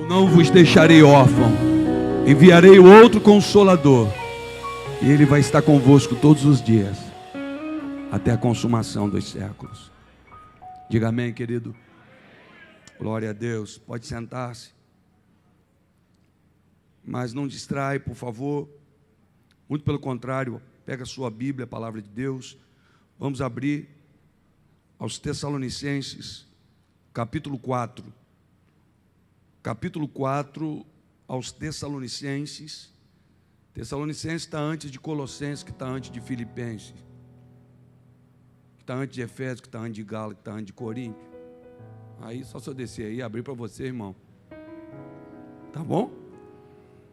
Eu não vos deixarei órfão, enviarei o outro Consolador, e Ele vai estar convosco todos os dias, até a consumação dos séculos. Diga amém, querido. Glória a Deus. Pode sentar-se. Mas não distrai, por favor. Muito pelo contrário, pega a sua Bíblia, a palavra de Deus. Vamos abrir aos Tessalonicenses, capítulo 4. Capítulo 4 aos Tessalonicenses. Tessalonicenses está antes de Colossenses, que está antes de Filipenses, que está antes de Efésios, que está antes de Gálatas, que está antes de Coríntios. Aí só se eu descer aí e abrir para você, irmão. Tá bom?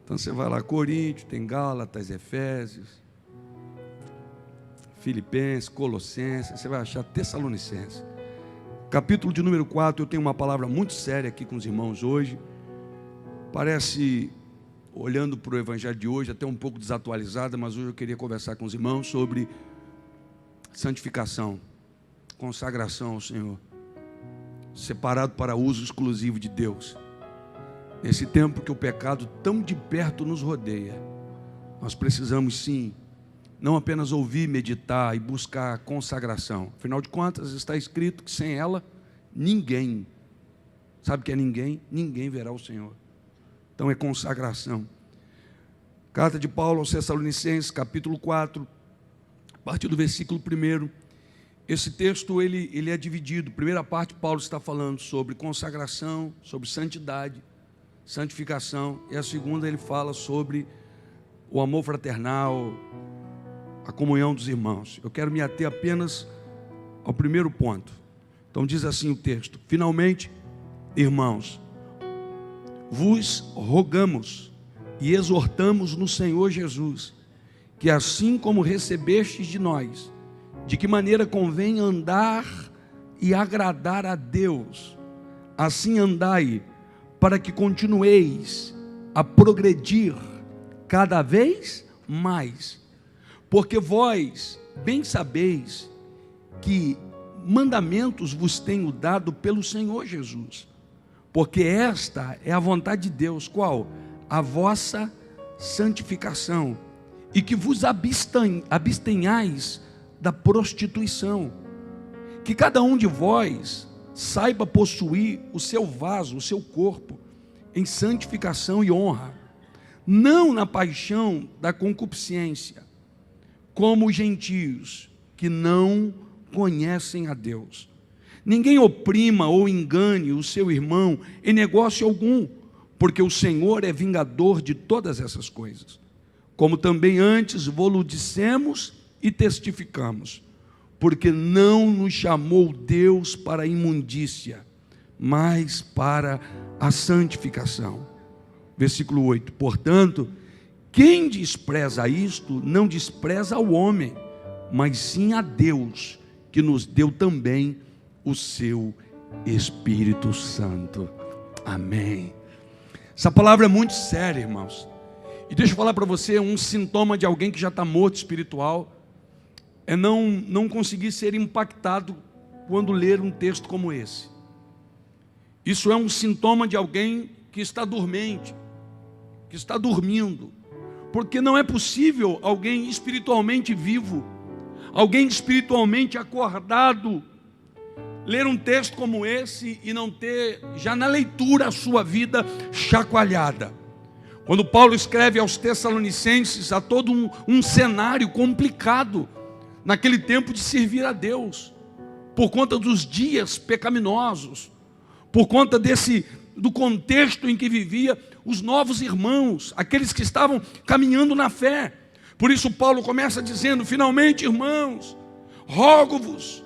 Então você vai lá, Coríntios, tem Gálatas, Efésios, Filipenses, Colossenses, você vai achar Tessalonicenses. Capítulo de número 4, eu tenho uma palavra muito séria aqui com os irmãos hoje. Parece, olhando para o evangelho de hoje, até um pouco desatualizada, mas hoje eu queria conversar com os irmãos sobre santificação, consagração ao Senhor, separado para uso exclusivo de Deus. Nesse tempo que o pecado tão de perto nos rodeia, nós precisamos sim, não apenas ouvir, meditar e buscar consagração. Afinal de contas, está escrito que sem ela, ninguém, sabe o que é ninguém? Ninguém verá o Senhor. Então é consagração. Carta de Paulo aos Tessalonicenses, capítulo 4, a partir do versículo 1. Esse texto ele é dividido. Primeira parte, Paulo está falando sobre consagração, sobre santidade, santificação. E a segunda ele fala sobre o amor fraternal, a comunhão dos irmãos. Eu quero me ater apenas ao primeiro ponto. Então diz assim o texto: finalmente, irmãos, vos rogamos e exortamos no Senhor Jesus, que assim como recebestes de nós, de que maneira convém andar e agradar a Deus, assim andai, para que continueis a progredir cada vez mais. Porque vós bem sabeis que mandamentos vos tenho dado pelo Senhor Jesus. Porque esta é a vontade de Deus. Qual? A vossa santificação. E que vos abstenhais da prostituição. Que cada um de vós saiba possuir o seu vaso, o seu corpo, em santificação e honra, não na paixão da concupiscência, como os gentios que não conhecem a Deus. Ninguém oprima ou engane o seu irmão em negócio algum, porque o Senhor é vingador de todas essas coisas. Como também antes vô-lo dissemos e testificamos, porque não nos chamou Deus para a imundícia, mas para a santificação. Versículo 8, portanto, quem despreza isto, não despreza ao homem, mas sim a Deus, que nos deu também o seu Espírito Santo. Amém. Essa palavra é muito séria, irmãos. E deixa eu falar para você, um sintoma de alguém que já está morto espiritual, é não conseguir ser impactado quando ler um texto como esse. Isso é um sintoma de alguém que está dormente, que está dormindo. Porque não é possível alguém espiritualmente vivo, alguém espiritualmente acordado, ler um texto como esse e não ter, já na leitura, a sua vida chacoalhada. Quando Paulo escreve aos Tessalonicenses, há todo um cenário complicado, naquele tempo de servir a Deus, por conta dos dias pecaminosos, por conta do contexto em que vivia os novos irmãos, aqueles que estavam caminhando na fé. Por isso Paulo começa dizendo: finalmente, irmãos, rogo-vos,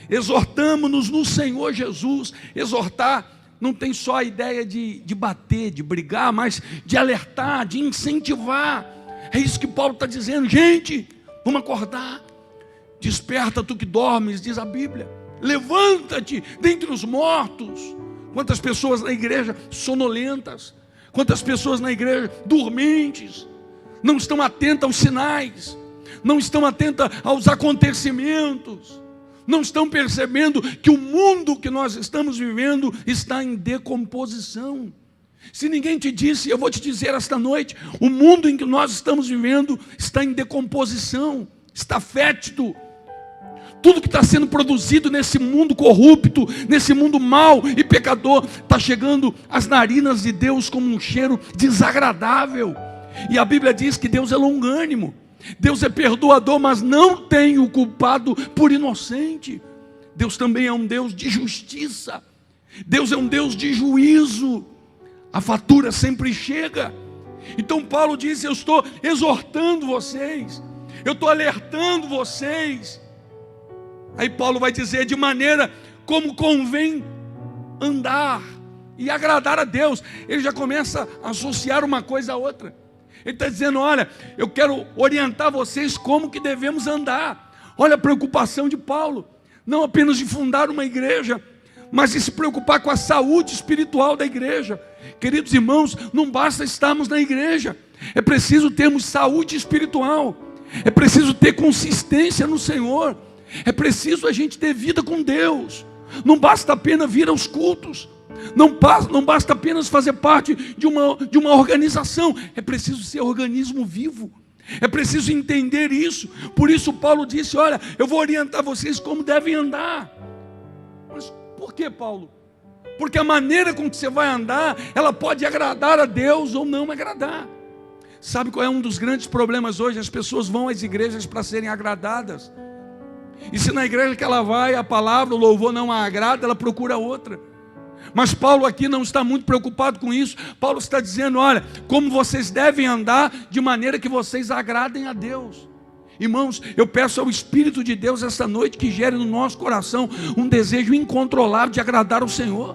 exortamo-nos no Senhor Jesus. Exortar não tem só a ideia de bater, de brigar, mas de alertar, de incentivar. É isso que Paulo está dizendo. Gente, vamos acordar. Desperta tu que dormes, diz a Bíblia. Levanta-te dentre os mortos. Quantas pessoas na igreja sonolentas, quantas pessoas na igreja dormentes, não estão atentas aos sinais, não estão atentas aos acontecimentos, não estão percebendo que o mundo que nós estamos vivendo está em decomposição. Se ninguém te disse, eu vou te dizer esta noite: o mundo em que nós estamos vivendo está em decomposição, está fétido. Tudo que está sendo produzido nesse mundo corrupto, nesse mundo mau e pecador, está chegando às narinas de Deus como um cheiro desagradável. E a Bíblia diz que Deus é longânimo, Deus é perdoador, mas não tem o culpado por inocente. Deus também é um Deus de justiça, Deus é um Deus de juízo. A fatura sempre chega. Então Paulo diz: eu estou exortando vocês, eu estou alertando vocês. Aí Paulo vai dizer: de maneira como convém andar e agradar a Deus. Ele já começa a associar uma coisa à outra. Ele está dizendo: olha, eu quero orientar vocês como que devemos andar. Olha a preocupação de Paulo, não apenas de fundar uma igreja, mas de se preocupar com a saúde espiritual da igreja. Queridos irmãos, não basta estarmos na igreja, é preciso termos saúde espiritual, é preciso ter consistência no Senhor, é preciso a gente ter vida com Deus. Não basta apenas vir aos cultos, não basta apenas fazer parte de uma organização, é preciso ser organismo vivo, é preciso entender isso. Por isso Paulo disse: olha, eu vou orientar vocês como devem andar. Mas por que, Paulo? Porque a maneira com que você vai andar, ela pode agradar a Deus ou não agradar. Sabe qual é um dos grandes problemas hoje? As pessoas vão às igrejas para serem agradadas, e se na igreja que ela vai, a palavra, o louvor não a agrada, ela procura outra. Mas Paulo aqui não está muito preocupado com isso. Paulo está dizendo: olha, como vocês devem andar de maneira que vocês agradem a Deus. Irmãos, eu peço ao Espírito de Deus esta noite que gere no nosso coração um desejo incontrolável de agradar ao Senhor,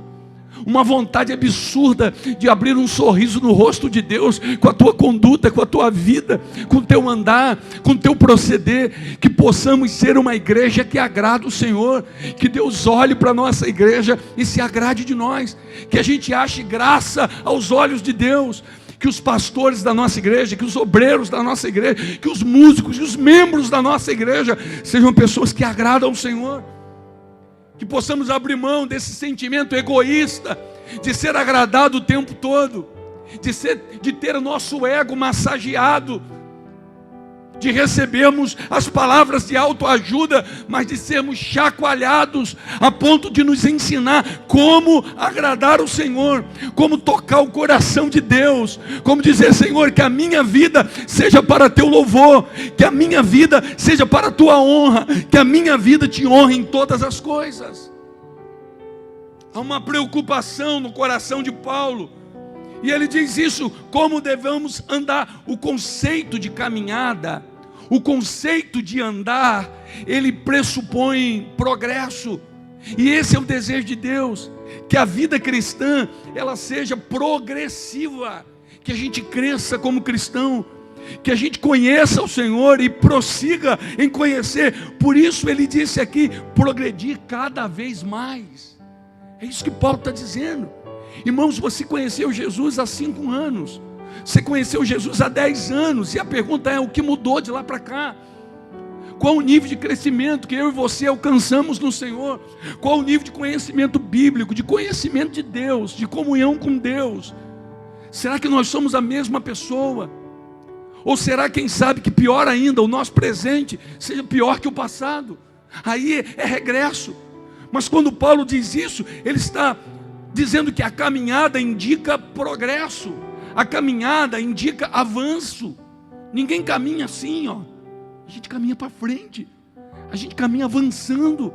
uma vontade absurda de abrir um sorriso no rosto de Deus, com a tua conduta, com a tua vida, com o teu andar, com o teu proceder. Que possamos ser uma igreja que agrada o Senhor, que Deus olhe para a nossa igreja e se agrade de nós, que a gente ache graça aos olhos de Deus, que os pastores da nossa igreja, que os obreiros da nossa igreja, que os músicos e os membros da nossa igreja sejam pessoas que agradam ao Senhor. Que possamos abrir mão desse sentimento egoísta de ser agradado o tempo todo, de ter o nosso ego massageado, de recebermos as palavras de autoajuda, mas de sermos chacoalhados a ponto de nos ensinar como agradar o Senhor, como tocar o coração de Deus, como dizer: Senhor, que a minha vida seja para teu louvor, que a minha vida seja para a tua honra, que a minha vida te honre em todas as coisas. Há uma preocupação no coração de Paulo, e ele diz isso: como devemos andar. O conceito de caminhada, o conceito de andar, ele pressupõe progresso. E esse é o desejo de Deus, que a vida cristã, ela seja progressiva, que a gente cresça como cristão, que a gente conheça o Senhor e prossiga em conhecer. Por isso ele disse aqui: progredir cada vez mais. É isso que Paulo está dizendo. Irmãos, você conheceu Jesus há 5 anos, você conheceu Jesus há 10 anos, e a pergunta é: o que mudou de lá para cá? Qual o nível de crescimento que eu e você alcançamos no Senhor? Qual o nível de conhecimento bíblico, de conhecimento de Deus, de comunhão com Deus? Será que nós somos a mesma pessoa? Ou será, quem sabe, que pior ainda, o nosso presente seja pior que o passado? Aí é regresso. Mas quando Paulo diz isso, ele está dizendo que a caminhada indica progresso, a caminhada indica avanço. Ninguém caminha assim, ó. A gente caminha para frente, a gente caminha avançando.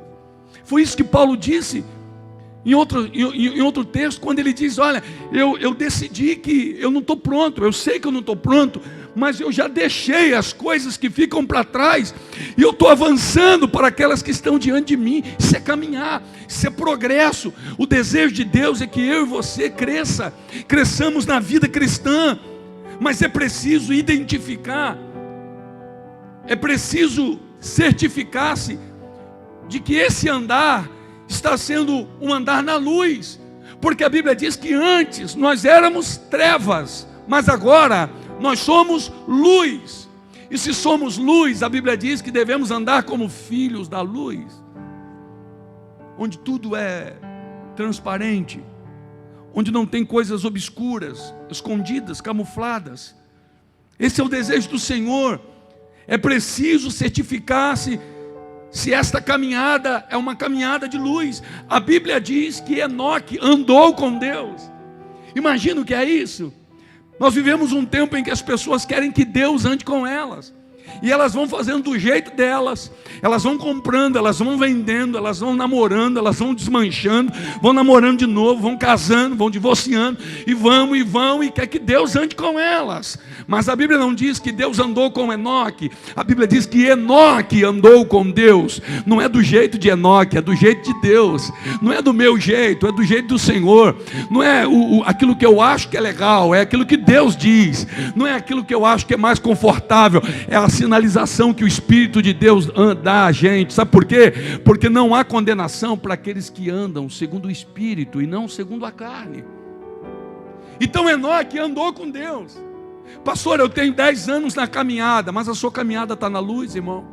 Foi isso que Paulo disse em outro texto, quando ele diz: olha, eu decidi que eu não estou pronto, eu sei que eu não estou pronto, mas eu já deixei as coisas que ficam para trás, e eu estou avançando para aquelas que estão diante de mim. Isso é caminhar, isso é progresso. O desejo de Deus é que eu e você cresçamos na vida cristã, mas é preciso identificar, é preciso certificar-se de que esse andar está sendo um andar na luz, porque a Bíblia diz que antes nós éramos trevas, mas agora nós somos luz. E se somos luz, a Bíblia diz que devemos andar como filhos da luz, onde tudo é transparente, onde não tem coisas obscuras, escondidas, camufladas. Esse é o desejo do Senhor. É preciso certificar-se se esta caminhada é uma caminhada de luz. A Bíblia diz que Enoque andou com Deus. Imagina o que é isso. Nós vivemos um tempo em que as pessoas querem que Deus ande com elas. E elas vão fazendo do jeito delas. Elas vão comprando, elas vão vendendo, elas vão namorando, elas vão desmanchando, vão namorando de novo, vão casando, vão divorciando, e vão, e quer que Deus ande com elas. Mas a Bíblia não diz que Deus andou com Enoque. A Bíblia diz que Enoque andou com Deus. Não é do jeito de Enoque, é do jeito de Deus. Não é do meu jeito, é do jeito do Senhor. Não é aquilo que eu acho que é legal, é aquilo que Deus diz. Não é aquilo que eu acho que é mais confortável, é a sinalização que o Espírito de Deus dá a gente. Sabe por quê? Porque não há condenação para aqueles que andam segundo o Espírito e não segundo a carne. Então Enoque andou com Deus. Pastor, eu tenho 10 anos na caminhada, mas a sua caminhada está na luz, irmão.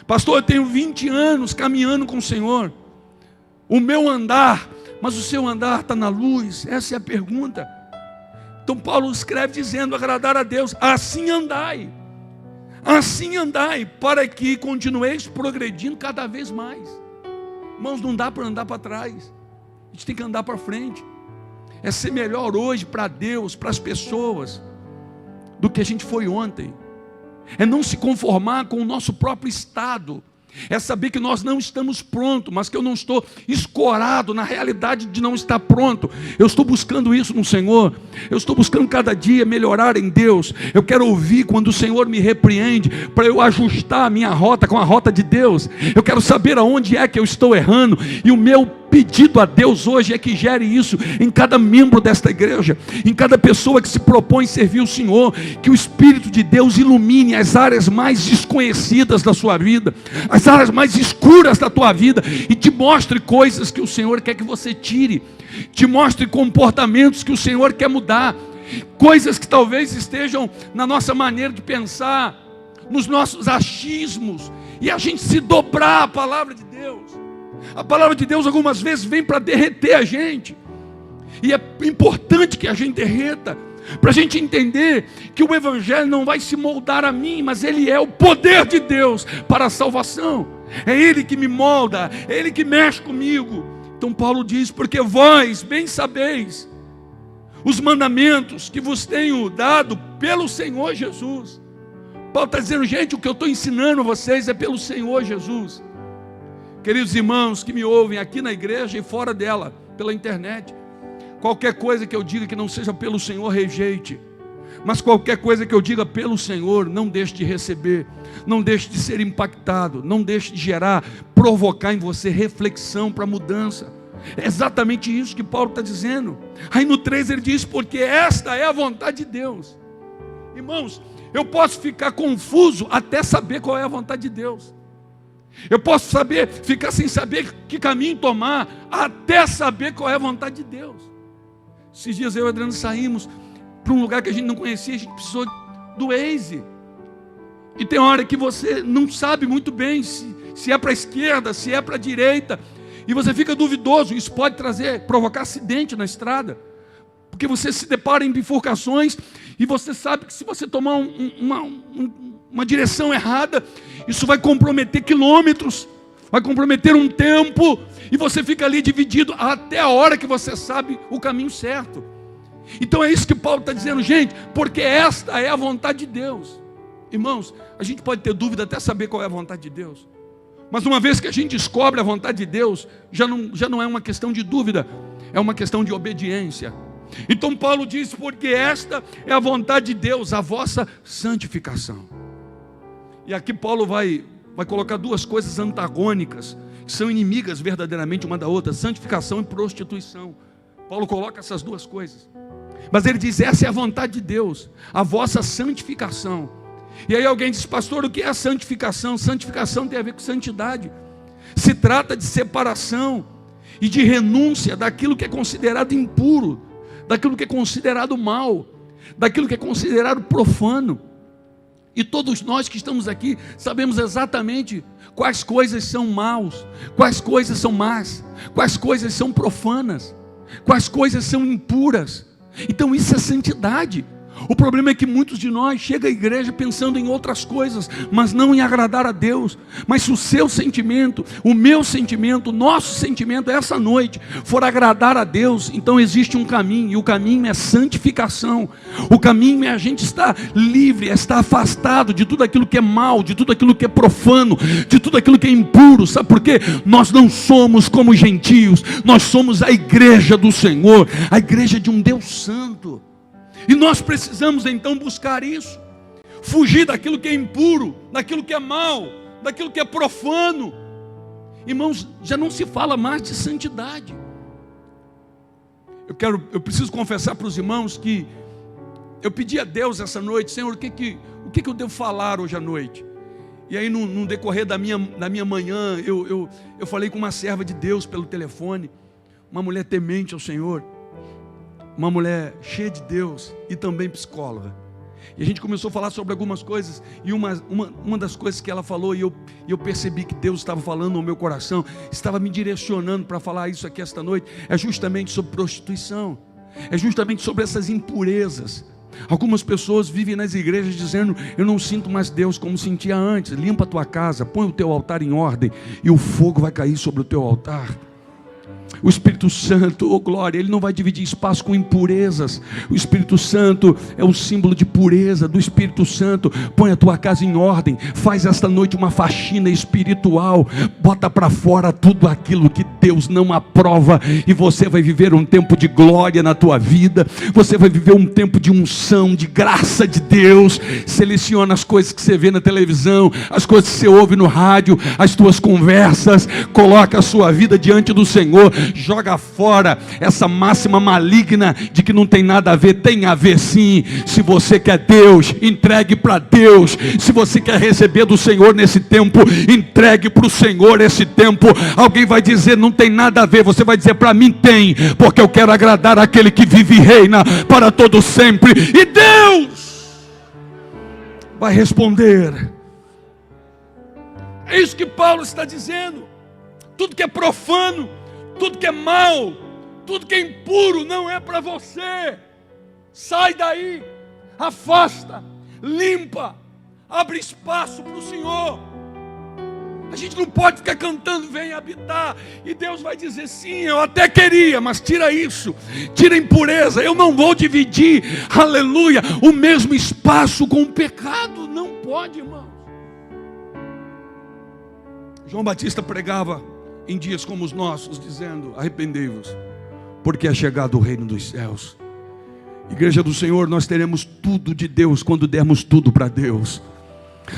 Pastor, eu tenho 20 anos caminhando com o Senhor. O meu andar, mas o seu andar está na luz? Essa é a pergunta. Então Paulo escreve dizendo: agradar a Deus, assim andai, para que continueis progredindo cada vez mais. Irmãos, não dá para andar para trás, a gente tem que andar para frente. É ser melhor hoje para Deus, para as pessoas, do que a gente foi ontem. É não se conformar com o nosso próprio estado. É saber que nós não estamos prontos, mas que eu não estou escorado na realidade de não estar pronto. Eu estou buscando isso no Senhor. Eu estou buscando cada dia melhorar em Deus. Eu quero ouvir quando o Senhor me repreende, para eu ajustar a minha rota com a rota de Deus. Eu quero saber aonde é que eu estou errando. E o meu pedido a Deus hoje é que gere isso em cada membro desta igreja, em cada pessoa que se propõe servir o Senhor. Que o Espírito de Deus ilumine as áreas mais desconhecidas da sua vida, as áreas mais escuras da tua vida, e te mostre coisas que o Senhor quer que você tire, te mostre comportamentos que o Senhor quer mudar, coisas que talvez estejam na nossa maneira de pensar, nos nossos achismos, e a gente se dobrar à palavra de Deus. A palavra de Deus algumas vezes vem para derreter a gente, e é importante que a gente derreta, para a gente entender que o Evangelho não vai se moldar a mim, mas ele é o poder de Deus para a salvação. É Ele que me molda, é Ele que mexe comigo. Então Paulo diz: porque vós bem sabeis os mandamentos que vos tenho dado pelo Senhor Jesus. Paulo está dizendo: gente, o que eu estou ensinando a vocês é pelo Senhor Jesus. Queridos irmãos que me ouvem aqui na igreja e fora dela, pela internet, qualquer coisa que eu diga que não seja pelo Senhor, rejeite. Mas qualquer coisa que eu diga pelo Senhor, não deixe de receber, não deixe de ser impactado, não deixe de gerar, provocar em você reflexão para mudança. É exatamente isso que Paulo está dizendo. Aí no 3 ele diz: porque esta é a vontade de Deus. Irmãos, eu posso ficar confuso até saber qual é a vontade de Deus. Eu posso ficar sem saber que caminho tomar, até saber qual é a vontade de Deus. Esses dias eu e o Adriano saímos para um lugar que a gente não conhecia, a gente precisou do Waze. E tem hora que você não sabe muito bem se é para a esquerda, se é para a direita, e você fica duvidoso. Isso pode provocar acidente na estrada, porque você se depara em bifurcações, e você sabe que se você tomar uma direção errada, isso vai comprometer quilômetros, vai comprometer um tempo, e você fica ali dividido até a hora que você sabe o caminho certo. Então é isso que Paulo está dizendo, gente, porque esta é a vontade de Deus. Irmãos, a gente pode ter dúvida até saber qual é a vontade de Deus, mas uma vez que a gente descobre a vontade de Deus, já não é uma questão de dúvida, é uma questão de obediência. Então Paulo diz: porque esta é a vontade de Deus, a vossa santificação. E aqui Paulo vai colocar duas coisas antagônicas, que são inimigas verdadeiramente uma da outra: santificação e prostituição. Paulo coloca essas duas coisas, mas ele diz: essa é a vontade de Deus, a vossa santificação. E aí alguém diz: pastor, o que é a santificação? Santificação tem a ver com santidade. Se trata de separação e de renúncia daquilo que é considerado impuro, daquilo que é considerado mal, daquilo que é considerado profano. E todos nós que estamos aqui sabemos exatamente quais coisas são maus, quais coisas são más, quais coisas são profanas. quais coisas são impuras. Então isso é santidade. O problema é que muitos de nós chegam à igreja pensando em outras coisas, mas não em agradar a Deus. Mas se o seu sentimento, o meu sentimento, o nosso sentimento essa noite for agradar a Deus, então existe um caminho, e o caminho é santificação. O caminho é a gente estar livre, é estar afastado de tudo aquilo que é mal, de tudo aquilo que é profano, de tudo aquilo que é impuro. Sabe por quê? Nós não somos como os gentios, nós somos a igreja do Senhor, a igreja de um Deus santo. E nós precisamos então buscar isso, fugir daquilo que é impuro, daquilo que é mal, daquilo que é profano. Irmãos, já não se fala mais de santidade. Eu preciso confessar para os irmãos que eu pedi a Deus essa noite: Senhor, o que eu devo falar hoje à noite? E aí no decorrer da minha manhã, eu falei com uma serva de Deus pelo telefone, uma mulher temente ao Senhor, uma mulher cheia de Deus e também psicóloga. E a gente começou a falar sobre algumas coisas, e uma das coisas que ela falou, e eu percebi que Deus estava falando ao meu coração, estava me direcionando para falar isso aqui esta noite, é justamente sobre prostituição, é justamente sobre essas impurezas. Algumas pessoas vivem nas igrejas dizendo: eu não sinto mais Deus como sentia antes. Limpa a tua casa, põe o teu altar em ordem, e o fogo vai cair sobre o teu altar. O Espírito Santo, oh glória, Ele não vai dividir espaço com impurezas. O Espírito Santo é um símbolo de pureza do Espírito Santo. Põe a tua casa em ordem, faz esta noite uma faxina espiritual, bota para fora tudo aquilo que Deus não aprova, e você vai viver um tempo de glória na tua vida. Você vai viver um tempo de unção, de graça de Deus. Seleciona as coisas que você vê na televisão, as coisas que você ouve no rádio, as tuas conversas, coloca a sua vida diante do Senhor. Joga fora essa máxima maligna de que não tem nada a ver. Tem a ver sim. Se você quer Deus, entregue para Deus. Se você quer receber do Senhor nesse tempo, entregue para o Senhor esse tempo. Alguém vai dizer: não tem nada a ver. Você vai dizer: para mim tem, porque eu quero agradar aquele que vive e reina para todo sempre. E Deus vai responder. É isso que Paulo está dizendo. Tudo que é profano, tudo que é mal, tudo que é impuro não é para você. Sai daí, afasta, limpa, abre espaço para o Senhor. A gente não pode ficar cantando vem habitar, e Deus vai dizer: sim, eu até queria, mas tira isso, tira a impureza. Eu não vou dividir, aleluia, o mesmo espaço com o pecado. Não pode, irmãos. João Batista pregava em dias como os nossos, dizendo: arrependei-vos, porque é chegado o reino dos céus. Igreja do Senhor, nós teremos tudo de Deus quando dermos tudo para Deus.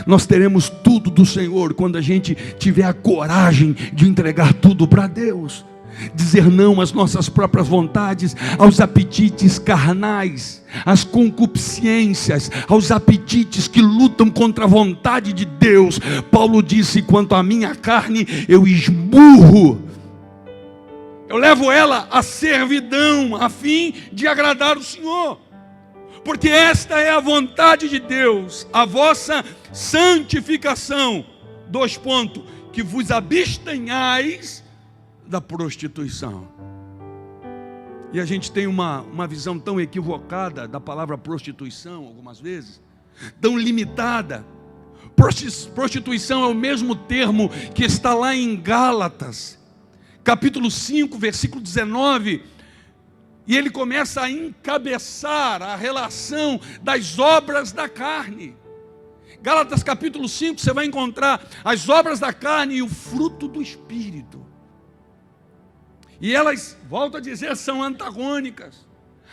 Nós teremos tudo do Senhor quando a gente tiver a coragem de entregar tudo para Deus. Dizer não às nossas próprias vontades, aos apetites carnais, às concupiscências, aos apetites que lutam contra a vontade de Deus. Paulo disse: quanto à minha carne, eu esmurro, eu levo ela à servidão, a fim de agradar o Senhor. Porque esta é a vontade de Deus, a vossa santificação. 2 pontos: que vos abstenhais da prostituição. E a gente tem uma visão tão equivocada da palavra prostituição, algumas vezes, tão limitada. Prostituição é o mesmo termo que está lá em Gálatas, capítulo 5, versículo 19, e ele começa a encabeçar a relação das obras da carne. Gálatas capítulo 5, você vai encontrar as obras da carne e o fruto do Espírito. E elas, volto a dizer, são antagônicas.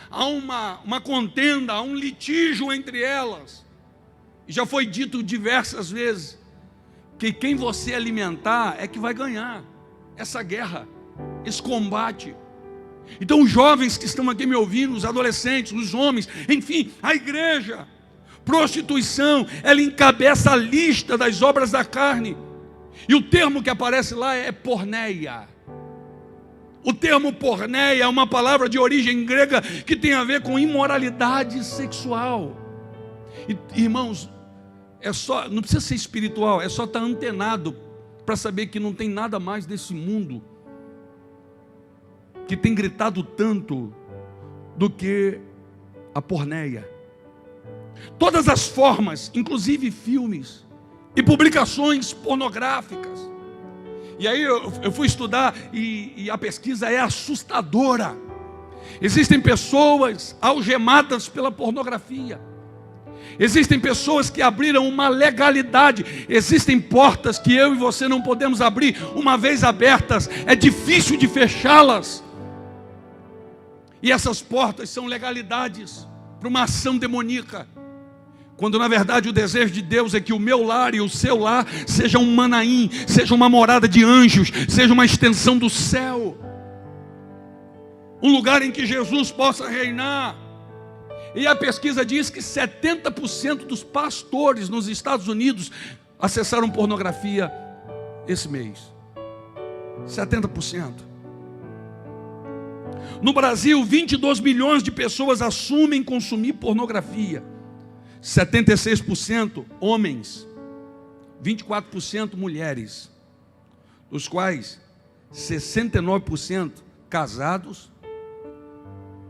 Há uma contenda, há um litígio entre elas. E já foi dito diversas vezes que quem você alimentar é que vai ganhar essa guerra, esse combate. Então os jovens que estão aqui me ouvindo, os adolescentes, os homens, enfim, a igreja, prostituição, ela encabeça a lista das obras da carne. E o termo que aparece lá é porneia. O termo porneia é uma palavra de origem grega que tem a ver com imoralidade sexual. E, irmãos, não precisa ser espiritual, é só estar antenado para saber que não tem nada mais desse mundo que tem gritado tanto do que a porneia. Todas as formas, inclusive filmes e publicações pornográficas. E aí eu fui estudar e a pesquisa é assustadora. Existem pessoas algemadas pela pornografia. Existem pessoas que abriram uma legalidade. Existem portas que eu e você não podemos abrir. Uma vez abertas, é difícil de fechá-las. E essas portas são legalidades para uma ação demoníaca. Quando na verdade o desejo de Deus é que o meu lar e o seu lar seja um Manaim, seja uma morada de anjos, seja uma extensão do céu. Um lugar em que Jesus possa reinar. E a pesquisa diz que 70% dos pastores nos Estados Unidos acessaram pornografia esse mês. 70%. No Brasil, 22 milhões de pessoas assumem consumir pornografia. 76% homens, 24% mulheres, dos quais 69% casados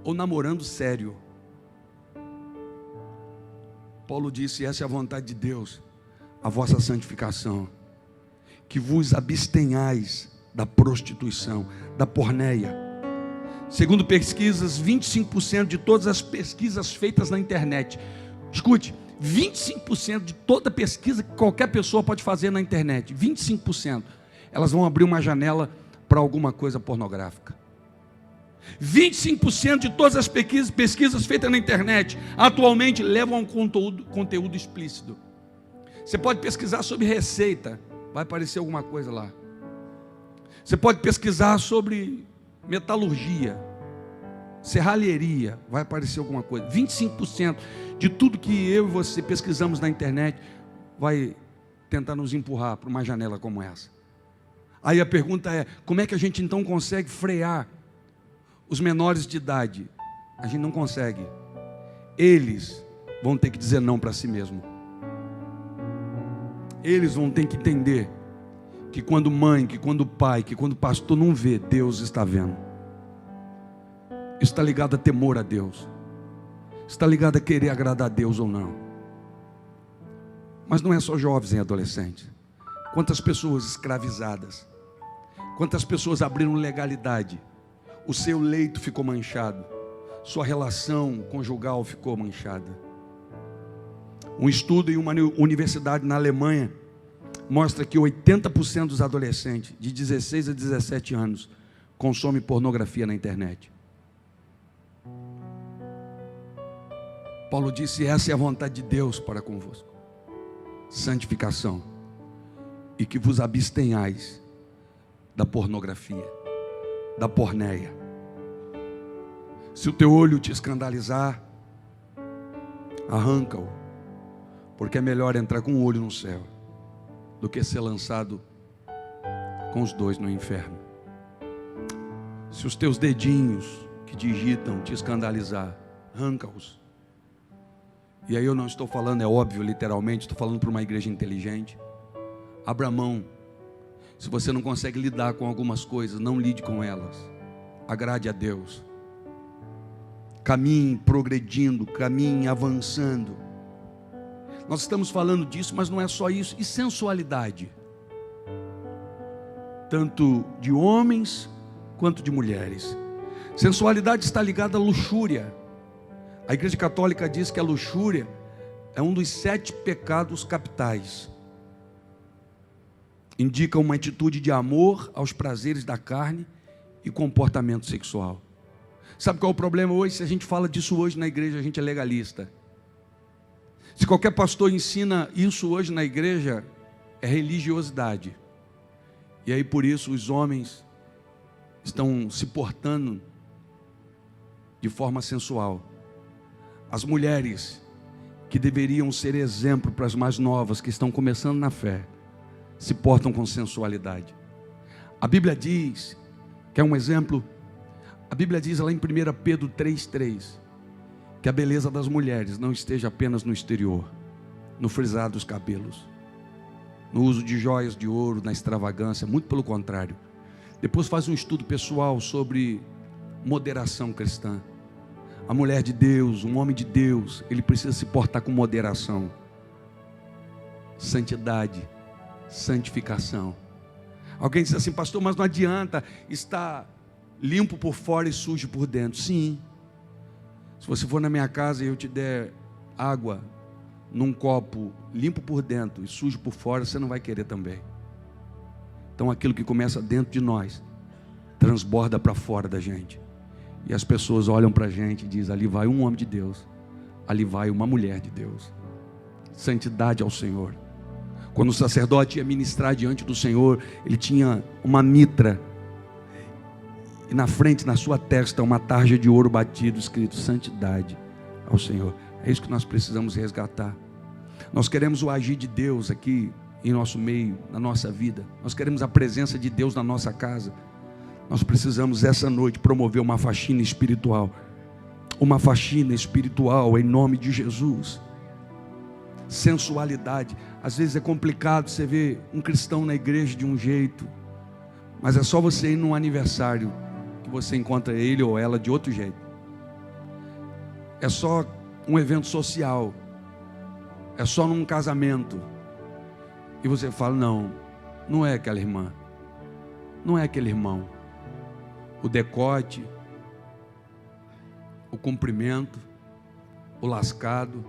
ou namorando sério. Paulo disse: essa é a vontade de Deus, a vossa santificação, que vos abstenhais da prostituição, da porneia. Segundo pesquisas, 25% de todas as pesquisas feitas na internet, escute, 25% de toda pesquisa que qualquer pessoa pode fazer na internet, 25%, elas vão abrir uma janela para alguma coisa pornográfica. 25% de todas as pesquisas feitas na internet atualmente levam a um conteúdo explícito. Você pode pesquisar sobre receita, vai aparecer alguma coisa lá. Você pode pesquisar sobre metalurgia, serralheria, vai aparecer alguma coisa. 25% de tudo que eu e você pesquisamos na internet vai tentar nos empurrar para uma janela como essa. Aí a pergunta é: como é que a gente então consegue frear os menores de idade? A gente não consegue. Eles vão ter que dizer não para si mesmo. Eles vão ter que entender que quando mãe, que quando pai, que quando pastor não vê, Deus está vendo. Isso está ligado a temor a Deus. Está ligado a querer agradar a Deus ou não. Mas não é só jovens e adolescentes. Quantas pessoas escravizadas, quantas pessoas abriram legalidade, o seu leito ficou manchado, sua relação conjugal ficou manchada. Um estudo em uma universidade na Alemanha mostra que 80% dos adolescentes de 16 a 17 anos consomem pornografia na internet. Paulo disse: essa é a vontade de Deus para convosco, santificação, e que vos abstenhais da pornografia, da porneia. Se o teu olho te escandalizar, arranca-o, porque é melhor entrar com um olho no céu do que ser lançado com os dois no inferno. Se os teus dedinhos que digitam te escandalizar, arranca-os. E aí eu não estou falando, é óbvio, literalmente, estou falando para uma igreja inteligente. Abra mão. Se você não consegue lidar com algumas coisas, não lide com elas. Agrade a Deus. Caminhe progredindo, caminhe avançando. Nós estamos falando disso, mas não é só isso. E sensualidade, tanto de homens quanto de mulheres. Sensualidade está ligada à luxúria. A Igreja Católica diz que a luxúria é um dos 7 pecados capitais. Indica uma atitude de amor aos prazeres da carne e comportamento sexual. Sabe qual é o problema hoje? Se a gente fala disso hoje na igreja, a gente é legalista. Se qualquer pastor ensina isso hoje na igreja, é religiosidade. E aí por isso os homens estão se portando de forma sensual. As mulheres, que deveriam ser exemplo para as mais novas, que estão começando na fé, se portam com sensualidade. A Bíblia diz, que é um exemplo, a Bíblia diz lá em 1 Pedro 3,3, que a beleza das mulheres não esteja apenas no exterior, no frisar dos cabelos, no uso de joias de ouro, na extravagância, muito pelo contrário. Depois faz um estudo pessoal sobre moderação cristã. A mulher de Deus, um homem de Deus, ele precisa se portar com moderação. Santidade, santificação. Alguém diz assim: pastor, mas não adianta estar limpo por fora e sujo por dentro. Sim. Se você for na minha casa e eu te der água num copo limpo por dentro e sujo por fora, você não vai querer também. Então aquilo que começa dentro de nós transborda para fora da gente. E as pessoas olham para a gente e dizem: ali vai um homem de Deus, ali vai uma mulher de Deus. Santidade ao Senhor. Quando o sacerdote ia ministrar diante do Senhor, ele tinha uma mitra, e na frente, na sua testa, uma tarja de ouro batido, escrito: santidade ao Senhor. É isso que nós precisamos resgatar. Nós queremos o agir de Deus aqui em nosso meio, na nossa vida. Nós queremos a presença de Deus na nossa casa. Nós precisamos essa noite promover uma faxina espiritual. Uma faxina espiritual em nome de Jesus. Sensualidade. Às vezes é complicado você ver um cristão na igreja de um jeito, mas é só você ir num aniversário que você encontra ele ou ela de outro jeito. É só um evento social, é só num casamento, e você fala: não, não é aquela irmã, não é aquele irmão. O decote, o comprimento, o lascado.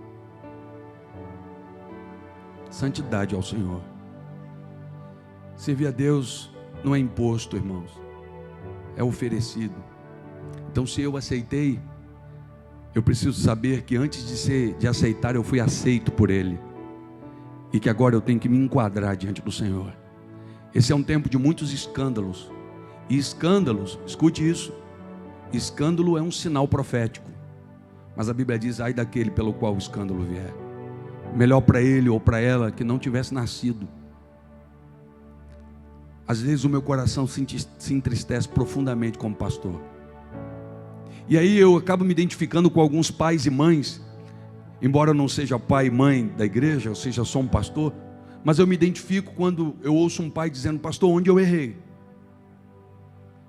Santidade ao Senhor. Servir a Deus não é imposto, irmãos, é oferecido. Então, se eu aceitei, eu preciso saber que antes de aceitar, eu fui aceito por Ele, e que agora eu tenho que me enquadrar diante do Senhor. Esse é um tempo de muitos escândalos. E escândalos, escute isso, escândalo é um sinal profético, mas a Bíblia diz: ai daquele pelo qual o escândalo vier. Melhor para ele ou para ela que não tivesse nascido. Às vezes o meu coração se entristece profundamente como pastor, e aí eu acabo me identificando com alguns pais e mães, embora eu não seja pai e mãe da igreja, ou seja, só um pastor, mas eu me identifico quando eu ouço um pai dizendo: pastor, onde eu errei?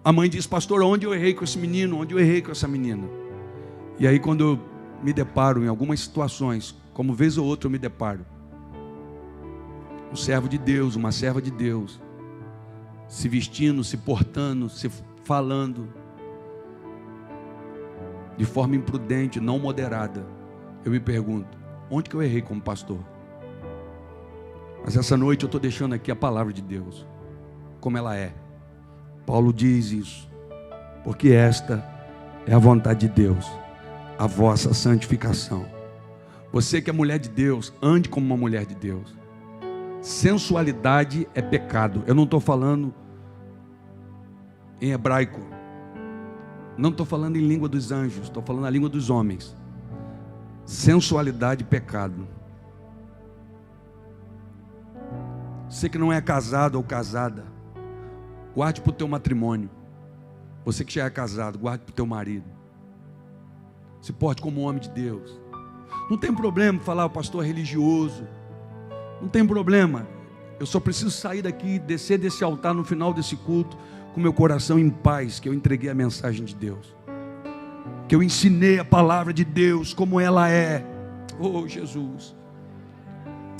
A mãe diz: pastor, onde eu errei com esse menino, onde eu errei com essa menina? E aí quando eu me deparo em algumas situações, como vez ou outra eu me deparo, um servo de Deus, uma serva de Deus, se vestindo, se portando, se falando de forma imprudente, não moderada, eu me pergunto: onde que eu errei como pastor? Mas essa noite eu estou deixando aqui a palavra de Deus, como ela é. Paulo diz isso: porque esta é a vontade de Deus, a vossa santificação. Você que é mulher de Deus, ande como uma mulher de Deus. Sensualidade é pecado. Eu não estou falando em hebraico, não estou falando em língua dos anjos, estou falando a língua dos homens. Sensualidade, pecado. Você que não é casado ou casada, guarde para o teu matrimônio. Você que já é casado, guarde para o teu marido. Se porte como um homem de Deus. Não tem problema falar: o pastor é religioso. Não tem problema. Eu só preciso sair daqui, descer desse altar no final desse culto, com meu coração em paz, que eu entreguei a mensagem de Deus, que eu ensinei a palavra de Deus como ela é. Oh Jesus,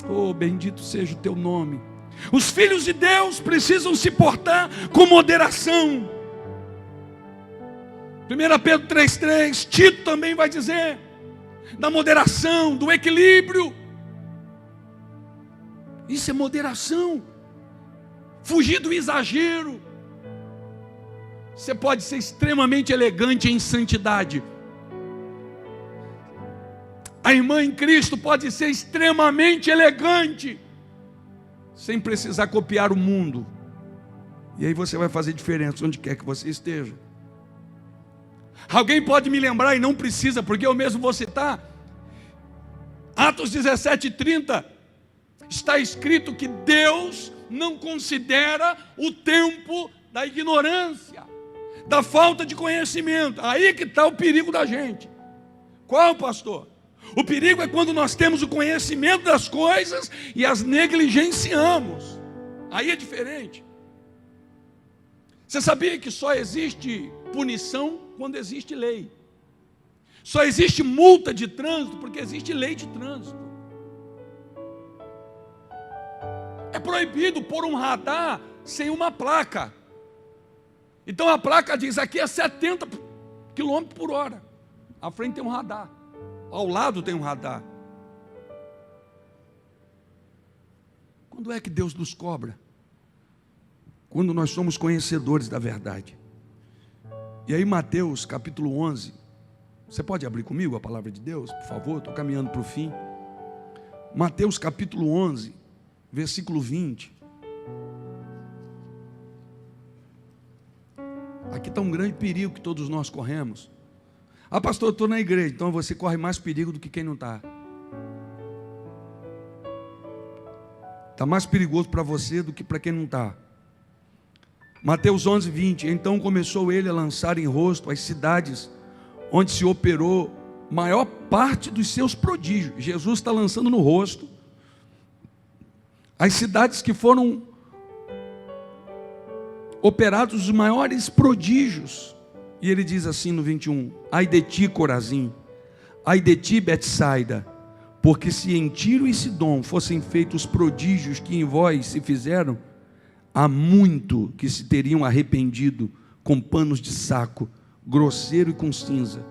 oh bendito seja o teu nome. Os filhos de Deus precisam se portar com moderação. 1 Pedro 3,3, Tito também vai dizer da moderação, do equilíbrio. Isso é moderação. Fugir do exagero. Você pode ser extremamente elegante em santidade. A irmã em Cristo pode ser extremamente elegante, sem precisar copiar o mundo. E aí você vai fazer diferença onde quer que você esteja. Alguém pode me lembrar, e não precisa, porque eu mesmo vou citar. Atos 17:30, está escrito que Deus não considera o tempo da ignorância, da falta de conhecimento. Aí que está o perigo da gente. Qual, pastor? O perigo é quando nós temos o conhecimento das coisas e as negligenciamos. Aí é diferente. Você sabia que só existe punição quando existe lei. Só existe multa de trânsito porque existe lei de trânsito. É proibido pôr um radar sem uma placa. Então a placa diz, aqui é 70 km por hora. À frente tem um radar. Ao lado tem um radar. Quando é que Deus nos cobra? Quando nós somos conhecedores da verdade. E aí Mateus capítulo 11. Você pode abrir comigo a palavra de Deus, por favor? Estou caminhando para o fim. Mateus capítulo 11, versículo 20. Aqui está um grande perigo que todos nós corremos. Ah, pastor, eu estou na igreja. Então você corre mais perigo do que quem não está. Está mais perigoso para você do que para quem não está. Mateus 11, 20. Então começou ele a lançar em rosto as cidades onde se operou maior parte dos seus prodígios. Jesus está lançando no rosto as cidades que foram operados os maiores prodígios. E ele diz assim no 21, ai de ti, Corazim, ai de ti, Betsaida, porque se em Tiro e Sidom fossem feitos os prodígios que em vós se fizeram, há muito que se teriam arrependido com panos de saco, grosseiro e com cinza.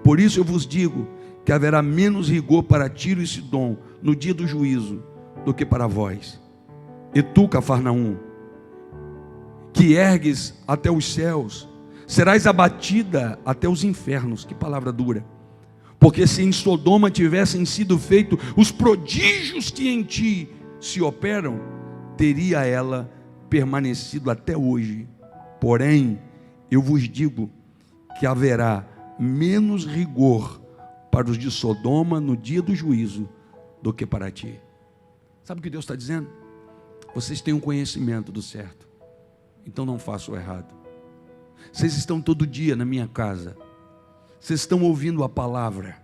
Por isso eu vos digo que haverá menos rigor para Tiro e Sidom no dia do juízo do que para vós. E tu, Cafarnaum, que ergues até os céus, serás abatida até os infernos. Que palavra dura. Porque se em Sodoma tivessem sido feitos os prodígios que em ti se operam, teria ela permanecido até hoje. Porém, eu vos digo que haverá menos rigor para os de Sodoma no dia do juízo do que para ti. Sabe o que Deus está dizendo? Vocês têm um conhecimento do certo, então não façam o errado. Vocês estão todo dia na minha casa, vocês estão ouvindo a palavra.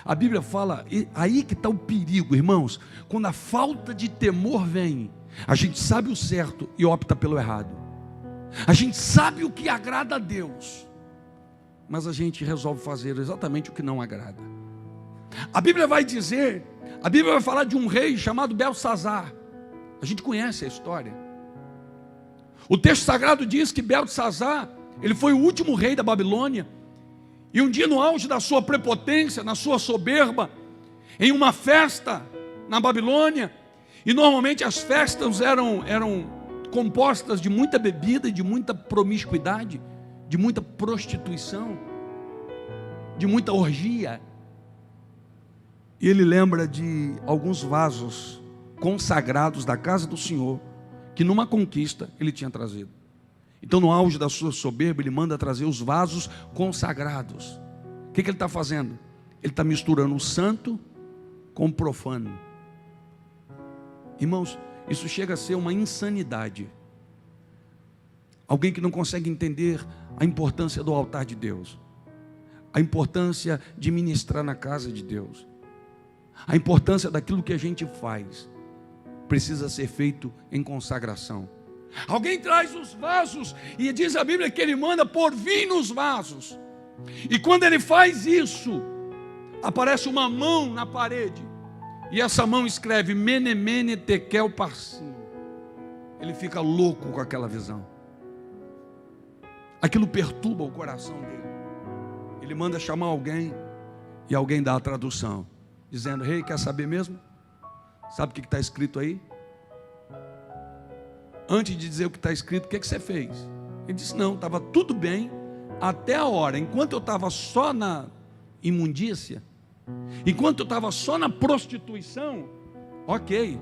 A Bíblia fala, aí que está o perigo, irmãos. Quando a falta de temor vem, a gente sabe o certo e opta pelo errado. A gente sabe o que agrada a Deus, mas a gente resolve fazer exatamente o que não agrada. A Bíblia vai dizer, a Bíblia vai falar de um rei chamado Beltsazar. A gente conhece a história. O texto sagrado diz que Beltsazar, ele foi o último rei da Babilônia. E um dia, no auge da sua prepotência, na sua soberba, em uma festa na Babilônia, e normalmente as festas eram compostas de muita bebida, de muita promiscuidade, de muita prostituição, de muita orgia. E ele lembra de alguns vasos consagrados da casa do Senhor, que numa conquista ele tinha trazido. Então, no auge da sua soberba, ele manda trazer os vasos consagrados. O que ele está fazendo? Ele está misturando o santo com o profano. Irmãos, isso chega a ser uma insanidade. Alguém que não consegue entender a importância do altar de Deus, a importância de ministrar na casa de Deus, a importância daquilo que a gente faz, precisa ser feito em consagração. Alguém traz os vasos e diz a Bíblia que ele manda pôr vinho nos vasos. E quando ele faz isso, aparece uma mão na parede. E essa mão escreve Mene, Mene, Tekel, Parsim. Ele fica louco com aquela visão. Aquilo perturba o coração dele. Ele manda chamar alguém e alguém dá a tradução, dizendo, rei, quer saber mesmo? Sabe o que está escrito aí? Antes de dizer o que está escrito, o que você fez? Ele disse, não, estava tudo bem até a hora. Enquanto eu estava só na imundícia, enquanto eu estava só na prostituição, ok.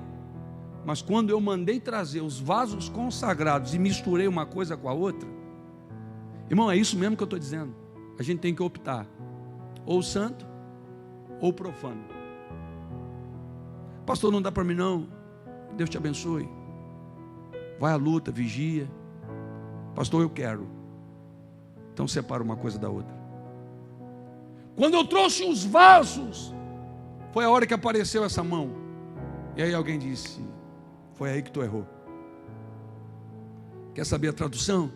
Mas quando eu mandei trazer os vasos consagrados e misturei uma coisa com a outra, irmão, é isso mesmo que eu estou dizendo. A gente tem que optar, ou santo, ou profano. Pastor, não dá para mim não. Deus te abençoe. Vai à luta, vigia. Pastor, eu quero. Então separa uma coisa da outra. Quando eu trouxe os vasos, foi a hora que apareceu essa mão. E aí alguém disse, foi aí que tu errou. Quer saber a tradução?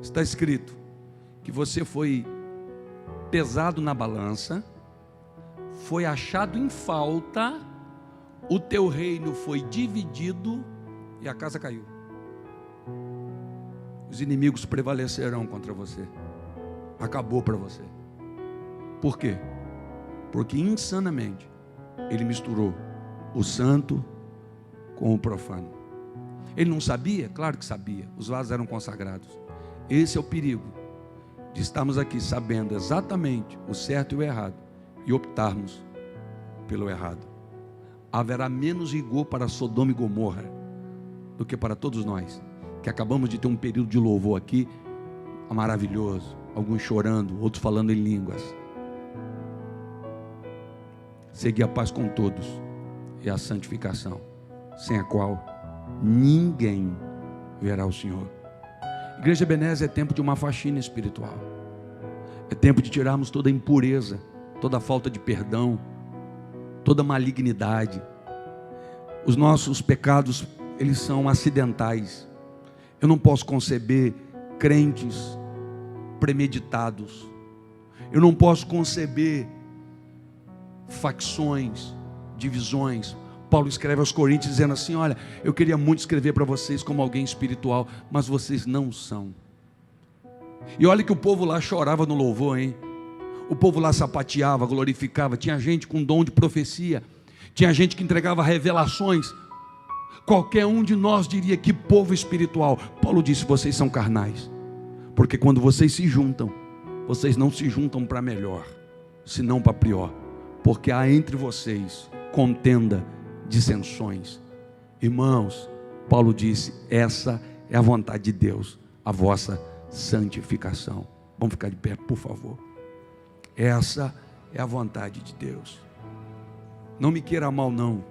Está escrito que você foi pesado na balança, foi achado em falta, o teu reino foi dividido e a casa caiu. Os inimigos prevalecerão contra você. Acabou para você. Por quê? Porque insanamente ele misturou o santo com o profano. Ele não sabia? Claro que sabia. Os vasos eram consagrados. Esse é o perigo de estarmos aqui sabendo exatamente o certo e o errado e optarmos pelo errado. Haverá menos rigor para Sodoma e Gomorra do que para todos nós, que acabamos de ter um período de louvor aqui maravilhoso, alguns chorando, outros falando em línguas. Segui a paz com todos e a santificação, sem a qual ninguém verá o Senhor. Igreja Ebenezer é tempo de uma faxina espiritual. É tempo de tirarmos toda a impureza, toda a falta de perdão, toda a malignidade. Os nossos pecados, eles são acidentais. Eu não posso conceber crentes premeditados. Eu não posso conceber facções, divisões. Paulo escreve aos Coríntios dizendo assim: olha, eu queria muito escrever para vocês como alguém espiritual, mas vocês não são. E olha que o povo lá chorava no louvor, hein? O povo lá sapateava, glorificava. Tinha gente com dom de profecia, tinha gente que entregava revelações. Qualquer um de nós diria: que povo espiritual. Paulo disse: vocês são carnais, porque quando vocês se juntam, vocês não se juntam para melhor, senão para pior, porque há entre vocês contenda, dissensões. Irmãos, Paulo disse: essa é a vontade de Deus, a vossa santificação. Vamos ficar de pé, por favor. Essa é a vontade de Deus. Não me queira mal, não.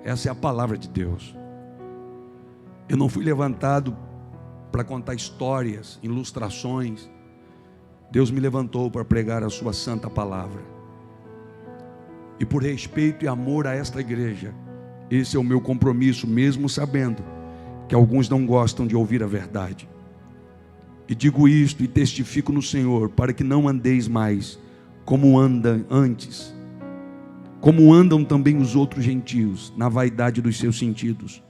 Essa é a palavra de Deus. Eu não fui levantado para contar histórias, ilustrações. Deus me levantou para pregar a sua santa palavra. E por respeito e amor a esta igreja, esse é o meu compromisso, mesmo sabendo que alguns não gostam de ouvir a verdade. E digo isto e testifico no Senhor, para que não andeis mais como andam antes, como andam também os outros gentios, na vaidade dos seus sentidos,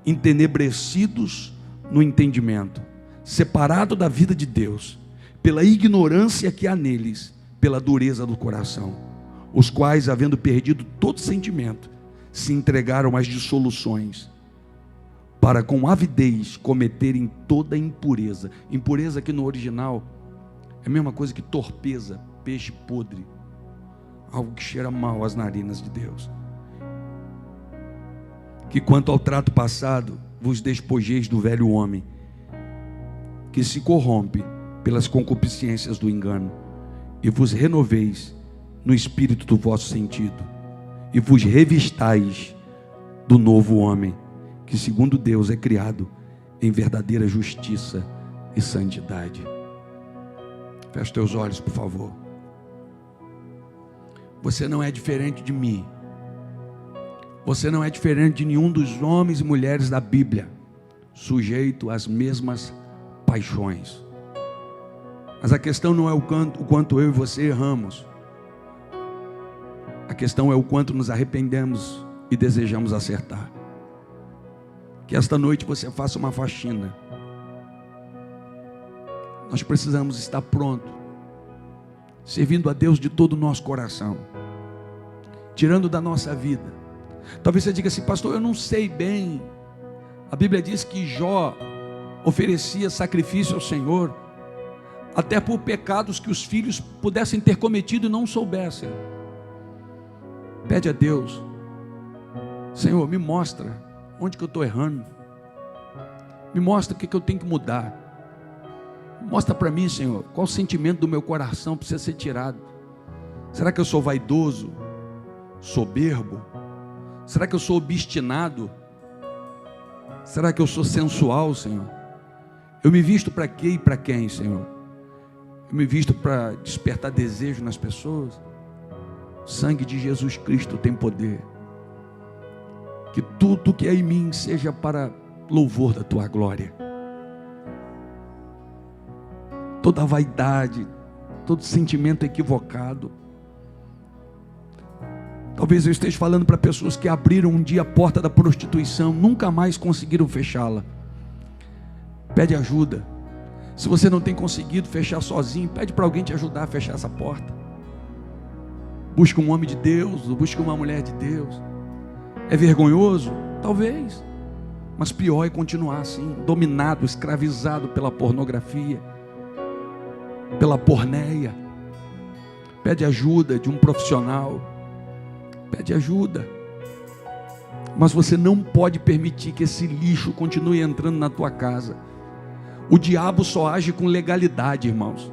entenebrecidos no entendimento, separado da vida de Deus, pela ignorância que há neles, pela dureza do coração, os quais, havendo perdido todo sentimento, se entregaram às dissoluções, para com avidez cometerem toda impureza. Impureza aqui no original é a mesma coisa que torpeza, peixe podre, algo que cheira mal às narinas de Deus. Que quanto ao trato passado, vos despojeis do velho homem, que se corrompe pelas concupiscências do engano, e vos renoveis no espírito do vosso sentido, e vos revistais do novo homem, que segundo Deus é criado em verdadeira justiça e santidade. Feche teus olhos, por favor. Você não é diferente de mim. Você não é diferente de nenhum dos homens e mulheres da Bíblia, sujeito às mesmas paixões. Mas a questão não é o quanto eu e você erramos. A questão é o quanto nos arrependemos e desejamos acertar. Que esta noite você faça uma faxina. Nós precisamos estar prontos, servindo a Deus de todo o nosso coração, tirando da nossa vida. Talvez você diga assim: pastor, eu não sei bem. A Bíblia diz que Jó oferecia sacrifício ao Senhor, até por pecados que os filhos pudessem ter cometido e não soubessem. Pede a Deus: Senhor, me mostra onde que eu estou errando, me mostra o que eu tenho que mudar, mostra para mim, Senhor, qual o sentimento do meu coração precisa ser tirado. Será que eu sou vaidoso, soberbo? Será que eu sou obstinado? Será que eu sou sensual, Senhor? Eu me visto para quê e para quem, Senhor? Eu me visto para despertar desejo nas pessoas? O sangue de Jesus Cristo tem poder. Que tudo que é em mim seja para louvor da tua glória. toda vaidade, todo sentimento equivocado. Talvez eu esteja falando para pessoas que abriram um dia a porta da prostituição, nunca mais conseguiram fechá-la. Pede ajuda. Se você não tem conseguido fechar sozinho, pede para alguém te ajudar a fechar essa porta. Busca um homem de Deus, busca uma mulher de Deus. É vergonhoso? Talvez. Mas pior é continuar assim, dominado, escravizado pela pornografia, pela porneia. Pede ajuda de um profissional. Pede ajuda. Mas você não pode permitir que esse lixo continue entrando na tua casa. O diabo só age com legalidade, irmãos.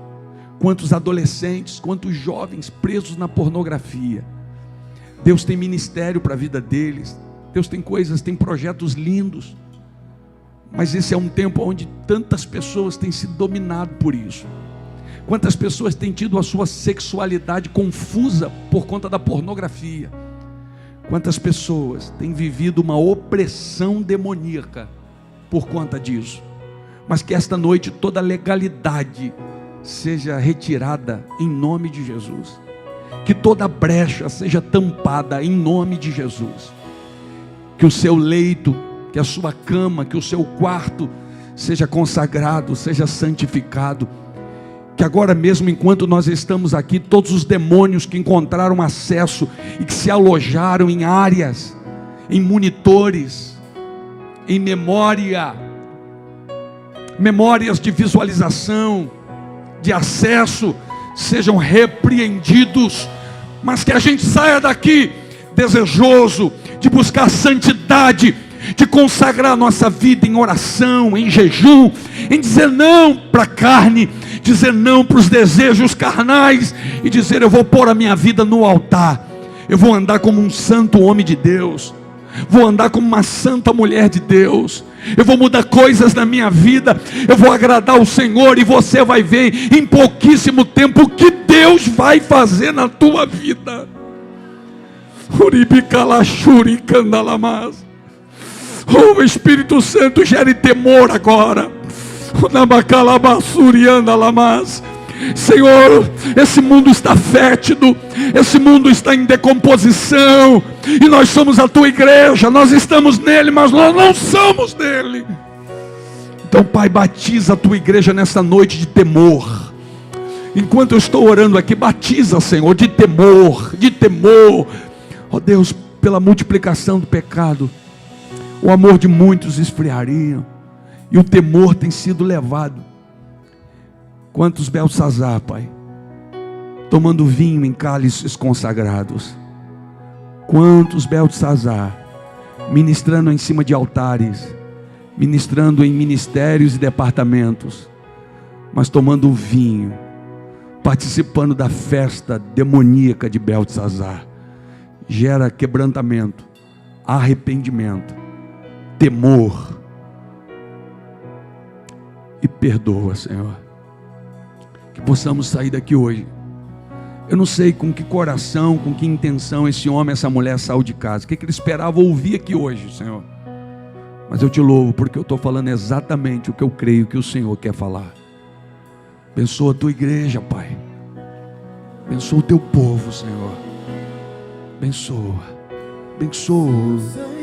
Quantos adolescentes, quantos jovens presos na pornografia. Deus tem ministério para a vida deles. Deus tem coisas, tem projetos lindos. Mas esse é um tempo onde tantas pessoas têm sido dominadas por isso. Quantas pessoas têm tido a sua sexualidade confusa por conta da pornografia. Quantas pessoas têm vivido uma opressão demoníaca por conta disso. Mas que esta noite toda legalidade seja retirada em nome de Jesus. Que toda brecha seja tampada em nome de Jesus. Que o seu leito, que a sua cama, que o seu quarto seja consagrado, seja santificado. Que agora mesmo, enquanto nós estamos aqui, todos os demônios que encontraram acesso e que se alojaram em áreas, em monitores, em memórias de visualização, de acesso, sejam repreendidos, mas que a gente saia daqui desejoso de buscar santidade, de consagrar nossa vida em oração, em jejum, em dizer não para a carne, dizer não para os desejos carnais e dizer: eu vou pôr a minha vida no altar, eu vou andar como um santo homem de Deus, vou andar como uma santa mulher de Deus, eu vou mudar coisas na minha vida, eu vou agradar o Senhor, e você vai ver em pouquíssimo tempo o que Deus vai fazer na tua vida. Oh, Espírito Santo, gere temor agora. Senhor, esse mundo está fétido, esse mundo está em decomposição, e nós somos a tua igreja, nós estamos nele, mas nós não somos dele. Então, Pai, batiza a tua igreja nessa noite de temor. Enquanto eu estou orando aqui, batiza, Senhor, de temor, de temor. Ó Deus, pela multiplicação do pecado, o amor de muitos esfriaria, e o temor tem sido levado. Quantos Belsazar, Pai, tomando vinho em cálices consagrados. Quantos Belsazar, ministrando em cima de altares, ministrando em ministérios e departamentos, mas tomando vinho, participando da festa demoníaca de Belsazar. Gera quebrantamento, arrependimento, temor, e perdoa, Senhor. Que possamos sair daqui hoje. Eu não sei com que coração, com que intenção esse homem, essa mulher saiu de casa, o que ele esperava ouvir aqui hoje, Senhor. Mas eu te louvo, porque eu estou falando exatamente o que eu creio que o Senhor quer falar. Abençoa a tua igreja, Pai. Abençoa o teu povo, Senhor. Abençoa, abençoa.